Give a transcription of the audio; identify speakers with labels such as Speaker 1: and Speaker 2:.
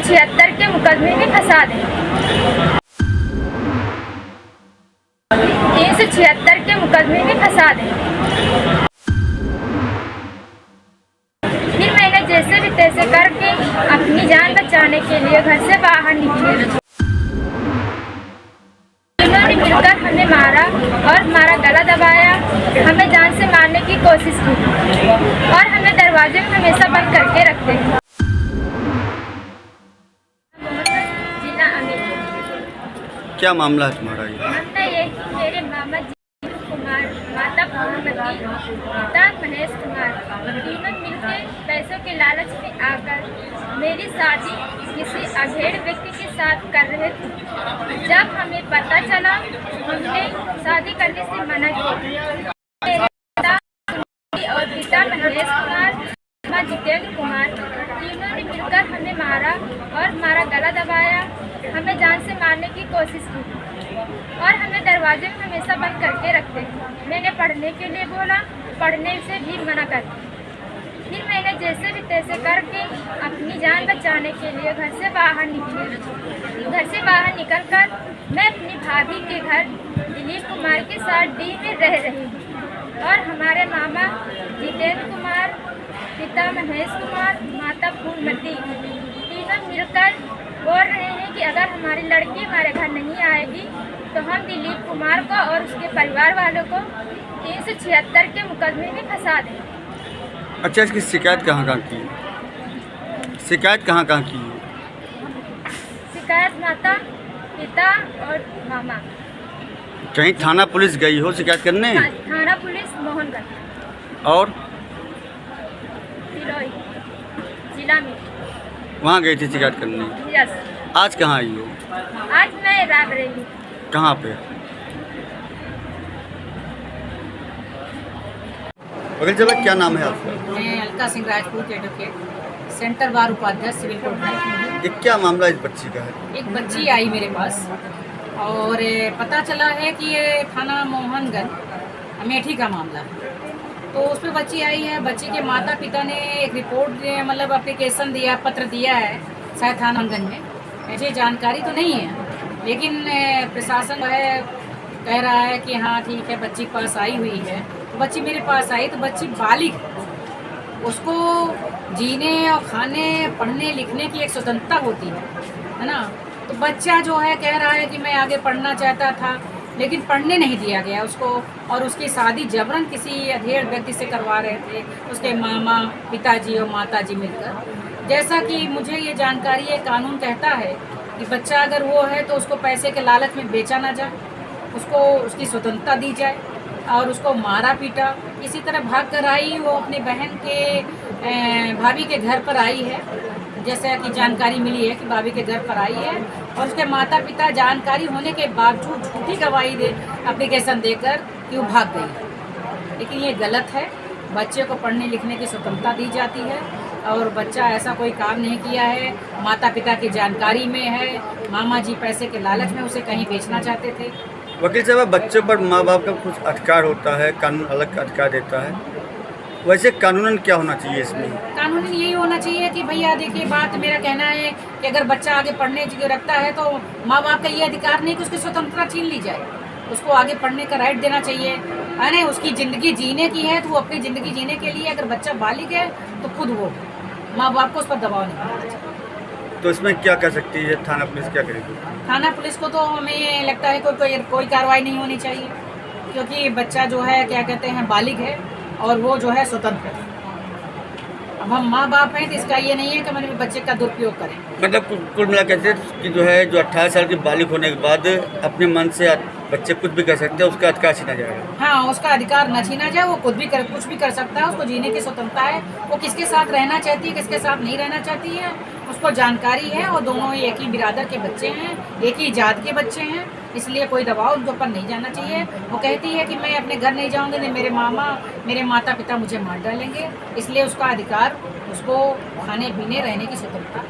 Speaker 1: 376 के मुकदमे में फंसा दें। 376 के मुकदमे में फंसा दें। फिर मैंने जैसे भी तैसे करके अपनी जान बचाने के लिए घर से बाहर निकली। उन्होंने मिलकर हमें मारा और हमारा गला दबाया, हमें जान से मारने की कोशिश की और हमें दरवाजे में हमेशा बंद करके रखते हैं। जिला अमीर।
Speaker 2: क्या मामला है तुम्हारा ये?
Speaker 1: मामला ये मेरे मामा जी कुमार, माता पूर्णमती, पिता महेश कुमार, तीनों मिलकर पैसों के लालच में आकर मेरी शादी किसी अधेड़ व्यक्ति के साथ कर रहे थे। जब हमें पता चला, हमने शादी करने से मना किया। मेरे पिता और पिता महेश कुमार, मामा जितेंद्र कुमार, तीनों ने मिलकर हमें मारा और हमारा गला दबाया, हमें जान से मारने की कोशिश की और हमें दरवाजे में हमेशा बंद करके रखते। मैंने पढ़ने के लिए बोला, पढ़ने से भी मना कर दिया। फिर मैंने जैसे भी तैसे करके अपनी जान बचाने के लिए घर से बाहर निकली। घर से बाहर निकलकर मैं अपनी भाभी के घर दिलीप कुमार के साथ डी में रह रही हूँ और हमारे मामा जितेंद्र कुमार, पिता महेश कुमार, माता पूर्णमती, तीनों मिलकर बोल रहे हैं कि अगर हमारी लड़की हमारे घर नहीं आएगी तो हम दिलीप कुमार को और उसके परिवार वालों को 376 के मुकदमे में फंसा दें।
Speaker 2: अच्छा, इसकी शिकायत कहाँ की? शिकायत कहाँ की?
Speaker 1: शिकायत माता, पिता और मामा।
Speaker 2: कहीं थाना पुलिस गई हो शिकायत करने?
Speaker 1: थाना पुलिस मोहनगंज
Speaker 2: और
Speaker 1: सिरोही जिला में।
Speaker 2: वहाँ गई थी शिकायत करने?
Speaker 1: यस।
Speaker 2: आज कहाँ आई हो?
Speaker 1: आज मैं रायबरेली।
Speaker 2: कहाँ पे? वकील साहब, क्या नाम है आपका?
Speaker 3: मैं अलका सिंह राजपूत, एडवोकेट, सेंटर बार उपाध्यक्ष, सिविल कोर्ट में।
Speaker 2: ये क्या मामला इस बच्ची का है?
Speaker 3: एक बच्ची आई मेरे पास और पता चला है कि ये थाना मोहनगंज अमेठी का मामला है। तो उस पर बच्ची आई है। बच्ची के माता पिता ने एक रिपोर्ट मतलब एप्लीकेशन दिया, पत्र दिया है शायद थाना मोहनगंज में। ऐसी जानकारी तो नहीं है, लेकिन प्रशासन जो है कह रहा है कि हाँ ठीक है, बच्ची पास आई हुई है। तो बच्ची मेरे पास आई तो बच्ची बालिग, उसको जीने और खाने, पढ़ने लिखने की एक स्वतंत्रता होती है ना। तो बच्चा जो है कह रहा है कि मैं आगे पढ़ना चाहता था, लेकिन पढ़ने नहीं दिया गया उसको और उसकी शादी जबरन किसी अधेड़ व्यक्ति से करवा रहे थे, उसके मामा, पिताजी और माताजी मिलकर। जैसा कि मुझे ये जानकारी है, कानून कहता है कि बच्चा अगर वो है तो उसको पैसे के लालच में बेचा ना जाए, उसको उसकी स्वतंत्रता दी जाए और उसको मारा पीटा। इसी तरह भाग कर आई, वो अपनी बहन के भाभी के घर पर आई है, जैसा कि जानकारी मिली है कि भाभी के घर पर आई है और उसके माता पिता जानकारी होने के बावजूद झूठी गवाही दे एप्लीकेशन देकर कि वो भाग गई। लेकिन ये गलत है। बच्चे को पढ़ने लिखने की स्वतंत्रता दी जाती है और बच्चा ऐसा कोई काम नहीं किया है, माता पिता की जानकारी में है, मामा जी पैसे के लालच में उसे कहीं बेचना चाहते थे।
Speaker 2: वकील साहब, बच्चों पर माँ बाप का कुछ अधिकार होता है, कानून अलग अधिकार देता है, वैसे कानूनन क्या होना चाहिए इसमें?
Speaker 3: कानूनन यही होना चाहिए कि भैया देखिए, बात मेरा कहना है कि अगर बच्चा आगे पढ़ने की रखता है तो माँ बाप का ये अधिकार नहीं कि उसकी स्वतंत्रता छीन ली जाए। उसको आगे पढ़ने का राइट देना चाहिए, है ना। उसकी ज़िंदगी जीने की है तो वो अपनी ज़िंदगी जीने के लिए, अगर बच्चा बालिग है तो खुद वो, माँ बाप को उस पर दबाव नहीं डालना चाहिए।
Speaker 2: तो इसमें क्या कर सकती है थाना पुलिस, क्या करेगी?
Speaker 3: थाना पुलिस को तो हमें लगता है कोई कार्रवाई नहीं होनी चाहिए, क्योंकि बच्चा जो है क्या कहते हैं बालिग है और वो जो है स्वतंत्र है। अब हम माँ बाप हैं तो इसका ये नहीं है कि हम बच्चे का दुरुपयोग करें।
Speaker 2: मतलब कुल मिला कहते हैं कि जो है, जो 18 साल की बालिग होने के बाद अपने मन से बच्चे कुछ भी कर सकते हैं, उसका अधिकार छीना जाएगा।
Speaker 3: हाँ, उसका अधिकार न छीना जाए, वो कुछ भी कर सकता है, उसको जीने की स्वतंत्रता है। वो किसके साथ रहना चाहती है, किसके साथ नहीं रहना चाहती है, उसको जानकारी है और दोनों ही एक ही बिरादर के बच्चे हैं, एक ही जात के बच्चे हैं, इसलिए कोई दबाव उनके ऊपर नहीं जाना चाहिए। वो कहती है कि मैं अपने घर नहीं जाऊँगी, नहीं मेरे मामा, मेरे माता पिता मुझे मार डालेंगे, इसलिए उसका अधिकार, उसको खाने पीने रहने की स्वतंत्रता